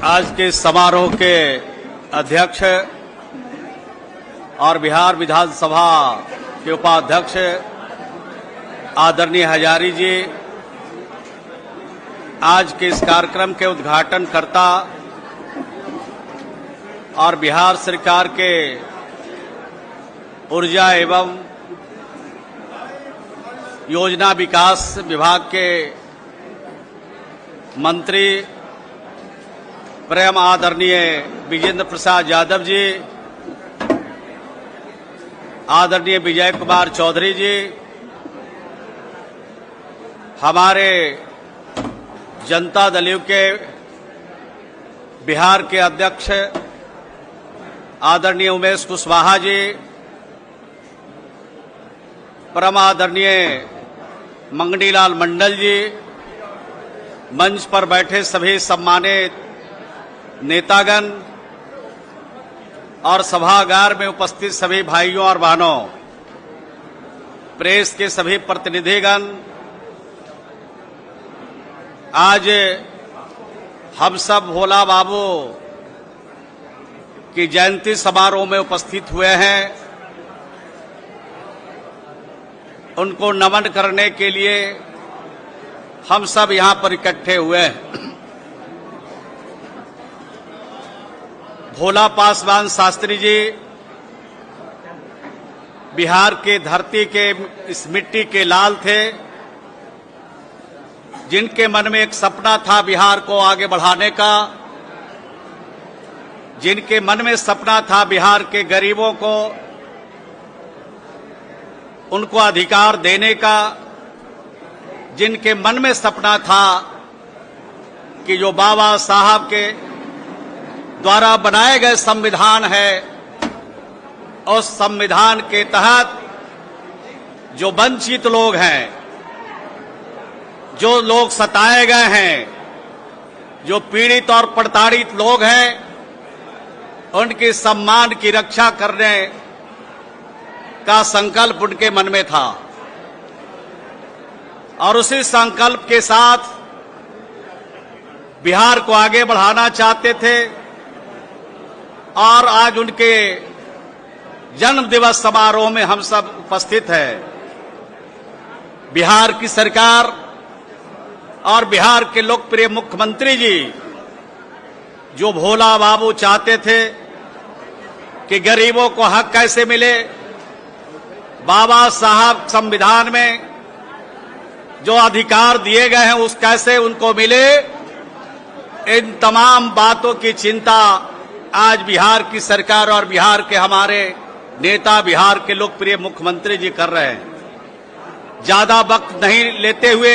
आज के समारोह के अध्यक्ष और बिहार विधानसभा के उपाध्यक्ष आदरणीय हजारी जी, आज के इस कार्यक्रम के उद्घाटनकर्ता और बिहार सरकार के ऊर्जा एवं योजना विकास विभाग के मंत्री प्रेम आदरणीय विजेंद्र प्रसाद यादव जी, आदरणीय विजय कुमार चौधरी जी, हमारे जनता दल यू के बिहार के अध्यक्ष आदरणीय उमेश कुशवाहा जी, परम आदरणीय मंगनीलाल मंडल जी, मंच पर बैठे सभी सम्मानित नेतागण और सभागार में उपस्थित सभी भाइयों और बहनों, प्रेस के सभी प्रतिनिधिगण, आज हम सब भोला बाबू की जयंती समारोह में उपस्थित हुए हैं। उनको नमन करने के लिए हम सब यहां पर इकट्ठे हुए हैं। भोला पासवान शास्त्री जी बिहार के धरती के इस मिट्टी के लाल थे, जिनके मन में एक सपना था बिहार को आगे बढ़ाने का, जिनके मन में सपना था बिहार के गरीबों को उनको अधिकार देने का, जिनके मन में सपना था कि जो बाबा साहब के द्वारा बनाए गए संविधान है, उस संविधान के तहत जो वंचित लोग हैं, जो लोग सताए गए हैं, जो पीड़ित और प्रताड़ित लोग हैं, उनके सम्मान की रक्षा करने का संकल्प उनके मन में था और उसी संकल्प के साथ बिहार को आगे बढ़ाना चाहते थे। और आज उनके जन्म दिवस समारोह में हम सब उपस्थित हैं। बिहार की सरकार और बिहार के लोकप्रिय मुख्यमंत्री जी जो भोला बाबू चाहते थे कि गरीबों को हक कैसे मिले, बाबा साहब संविधान में जो अधिकार दिए गए हैं उस कैसे उनको मिले, इन तमाम बातों की चिंता आज बिहार की सरकार और बिहार के हमारे नेता, बिहार के लोकप्रिय मुख्यमंत्री जी कर रहे हैं। ज्यादा वक्त नहीं लेते हुए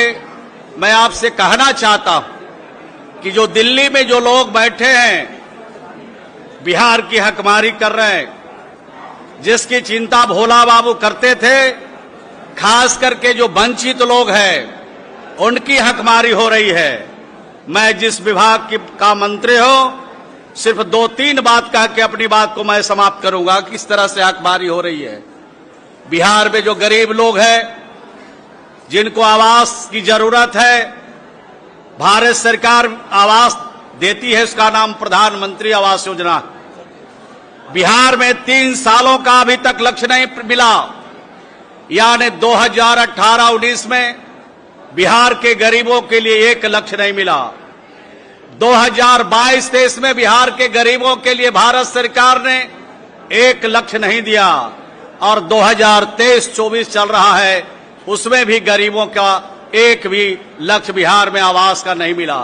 मैं आपसे कहना चाहता हूं कि जो दिल्ली में जो लोग बैठे हैं, बिहार की हकमारी कर रहे हैं, जिसकी चिंता भोला बाबू करते थे, खास करके जो वंचित लोग हैं उनकी हकमारी हो रही है। मैं जिस विभाग का मंत्री हूं, सिर्फ 2-3 बात कह के अपनी बात को मैं समाप्त करूंगा। किस तरह से हकमारी हो रही है। बिहार में जो गरीब लोग हैं, जिनको आवास की जरूरत है, भारत सरकार आवास देती है, उसका नाम प्रधानमंत्री आवास योजना। बिहार में 3 सालों का अभी तक लक्ष्य नहीं मिला, यानी 2018-19 में बिहार के गरीबों के लिए 1 लक्ष्य नहीं मिला। 2022-23 में बिहार के गरीबों के लिए भारत सरकार ने 1 लक्ष्य नहीं दिया और 2023-24 चल रहा है, उसमें भी गरीबों का 1 भी लक्ष्य बिहार में आवास का नहीं मिला।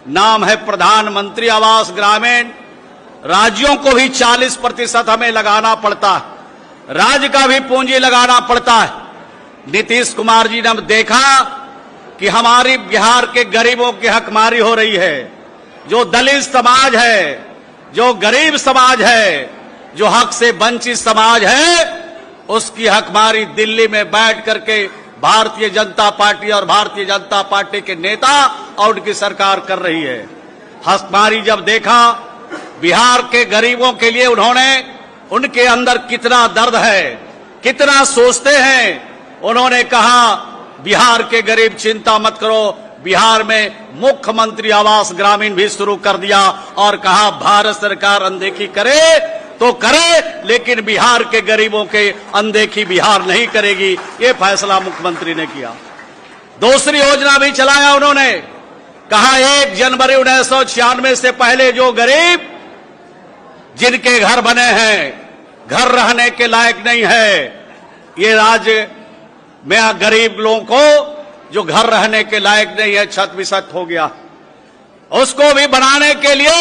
नाम है प्रधानमंत्री आवास ग्रामीण। राज्यों को भी 40% हमें लगाना पड़ता है, राज्य का भी पूंजी लगाना पड़ता है। नीतीश कुमार जी ने देखा कि हमारी बिहार के गरीबों की हकमारी हो रही है। जो दलित समाज है, जो गरीब समाज है, जो हक से वंचित समाज है, उसकी हकमारी दिल्ली में बैठ करके भारतीय जनता पार्टी और भारतीय जनता पार्टी के नेता और उनकी सरकार कर रही है। हकमारी जब देखा बिहार के गरीबों के लिए, उन्होंने उनके अंदर कितना दर्द है, कितना सोचते हैं, उन्होंने कहा बिहार के गरीब चिंता मत करो, बिहार में मुख्यमंत्री आवास ग्रामीण भी शुरू कर दिया और कहा भारत सरकार अनदेखी करे तो करे, लेकिन बिहार के गरीबों के अनदेखी बिहार नहीं करेगी। ये फैसला मुख्यमंत्री ने किया। दूसरी योजना भी चलाया उन्होंने, कहा 1 जनवरी 1996 से पहले जो गरीब जिनके घर बने हैं, घर रहने के लायक नहीं है, ये राज्य में गरीब लोगों को जो घर रहने के लायक नहीं है, छत विछत हो गया, उसको भी बनाने के लिए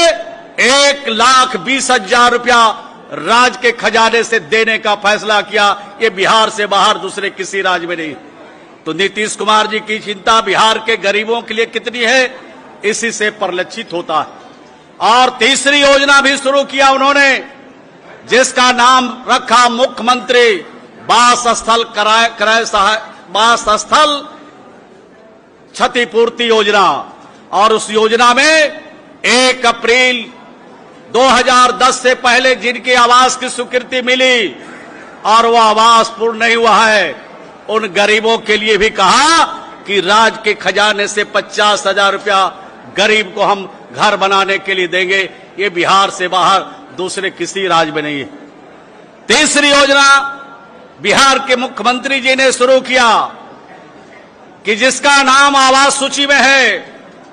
1,20,000 रुपया राज्य के खजाने से देने का फैसला किया। ये बिहार से बाहर दूसरे किसी राज्य में नहीं। तो नीतीश कुमार जी की चिंता बिहार के गरीबों के लिए कितनी है, इसी से परिलक्षित होता है। और तीसरी योजना भी शुरू किया उन्होंने, जिसका नाम रखा मुख्यमंत्री वास स्थल वास स्थल क्षतिपूर्ति योजना। और उस योजना में 1 अप्रैल 2010 से पहले जिनके आवास की स्वीकृति मिली और वो आवास पूर्ण नहीं हुआ है, उन गरीबों के लिए भी कहा कि राज्य के खजाने से 50,000 रुपया गरीब को हम घर बनाने के लिए देंगे। ये बिहार से बाहर दूसरे किसी राज्य में नहीं है। तीसरी योजना बिहार के मुख्यमंत्री जी ने शुरू किया कि जिसका नाम आवास सूची में है,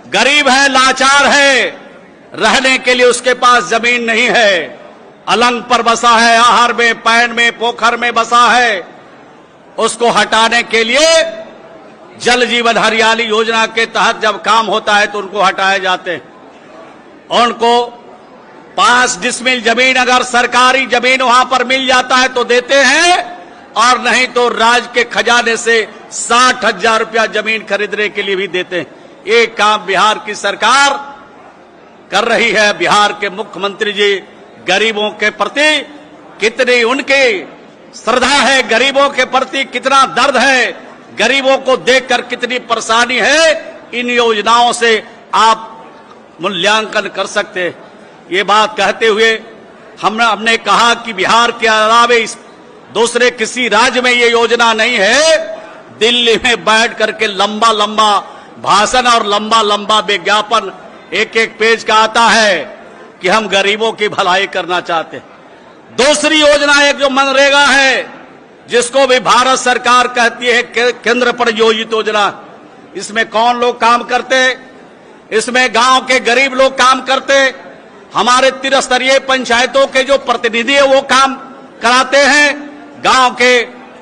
गरीब है, लाचार है, रहने के लिए उसके पास जमीन नहीं है, अलंग पर बसा है, आहर में, पैन में, पोखर में बसा है, उसको हटाने के लिए जल जीवन हरियाली योजना के तहत जब काम होता है तो उनको हटाए जाते हैं। उनको 5 डिसमिल जमीन अगर सरकारी जमीन वहां पर मिल जाता है तो देते हैं, और नहीं तो राज्य के खजाने से 60,000 रुपया जमीन खरीदने के लिए भी देते हैं। ये काम बिहार की सरकार कर रही है। बिहार के मुख्यमंत्री जी गरीबों के प्रति कितनी उनकी श्रद्धा है, गरीबों के प्रति कितना दर्द है, गरीबों को देखकर कितनी परेशानी है, इन योजनाओं से आप मूल्यांकन कर सकते हैं। ये बात कहते हुए हमने कहा कि बिहार के अलावा दूसरे किसी राज्य में ये योजना नहीं है। दिल्ली में बैठ करके लंबा लंबा भाषण और लंबा लंबा विज्ञापन 1-1 पेज का आता है कि हम गरीबों की भलाई करना चाहते हैं। दूसरी योजना एक जो मनरेगा है, जिसको भी भारत सरकार कहती है केंद्र प्रायोजित योजना, इसमें कौन लोग काम करते, इसमें गांव के गरीब लोग काम करते, हमारे त्रिस्तरीय पंचायतों के जो प्रतिनिधि है वो काम कराते हैं। गांव के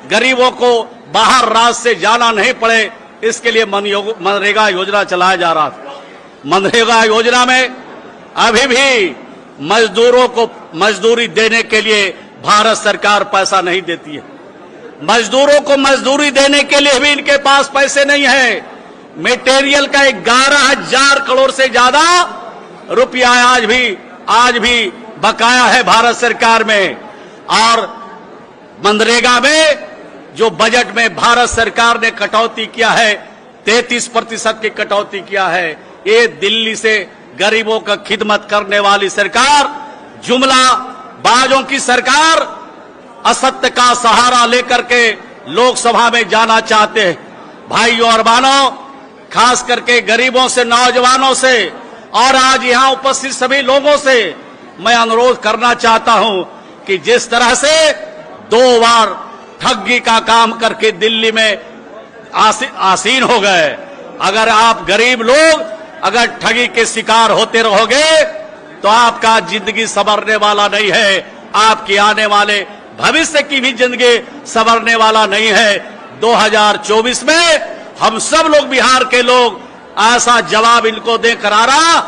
गरीबों को बाहर राज्य से जाना नहीं पड़े, इसके लिए मनरेगा योजना चलाया जा रहा था। मनरेगा योजना में अभी भी मजदूरों को मजदूरी देने के लिए भारत सरकार पैसा नहीं देती है। मजदूरों को मजदूरी देने के लिए भी इनके पास पैसे नहीं है। मटेरियल का 11,000 करोड़ से ज्यादा रुपया आज भी बकाया है भारत सरकार में। और मनरेगा में जो बजट में भारत सरकार ने कटौती किया है, 33% की कटौती किया है। ये दिल्ली से गरीबों का खिदमत करने वाली सरकार, जुमला बाजों की सरकार, असत्य का सहारा लेकर के लोकसभा में जाना चाहते हैं। भाइयों और बहनों, खास करके गरीबों से, नौजवानों से और आज यहां उपस्थित सभी लोगों से मैं अनुरोध करना चाहता हूं कि जिस तरह से 2 बार ठगी का काम करके दिल्ली में आसीन हो गए, अगर आप गरीब लोग अगर ठगी के शिकार होते रहोगे तो आपका जिंदगी संवरने वाला नहीं है, आपके आने वाले भविष्य की भी जिंदगी संवरने वाला नहीं है। 2024 में हम सब लोग, बिहार के लोग, ऐसा जवाब इनको दे करारा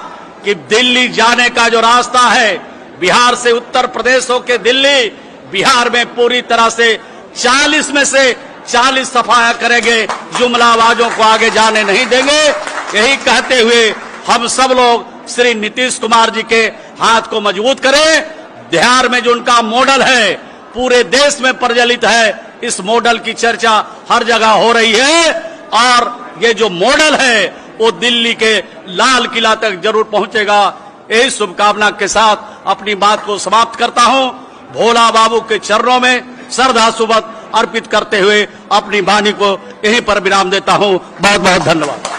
कि दिल्ली जाने का जो रास्ता है, बिहार से उत्तर प्रदेश होके दिल्ली, बिहार में पूरी तरह से 40 में से 40 सफाया करेंगे, जुमलाबाजों को आगे जाने नहीं देंगे। यही कहते हुए हम सब लोग श्री नीतीश कुमार जी के हाथ को मजबूत करें। बिहार में जो उनका मॉडल है पूरे देश में प्रचलित है, इस मॉडल की चर्चा हर जगह हो रही है और ये जो मॉडल है वो दिल्ली के लाल किला तक जरूर पहुंचेगा। यही शुभकामना के साथ अपनी बात को समाप्त करता हूं। भोला बाबू के चरणों में श्रद्धा सुमन अर्पित करते हुए अपनी वाणी को यहीं पर विराम देता हूं। बहुत बहुत धन्यवाद।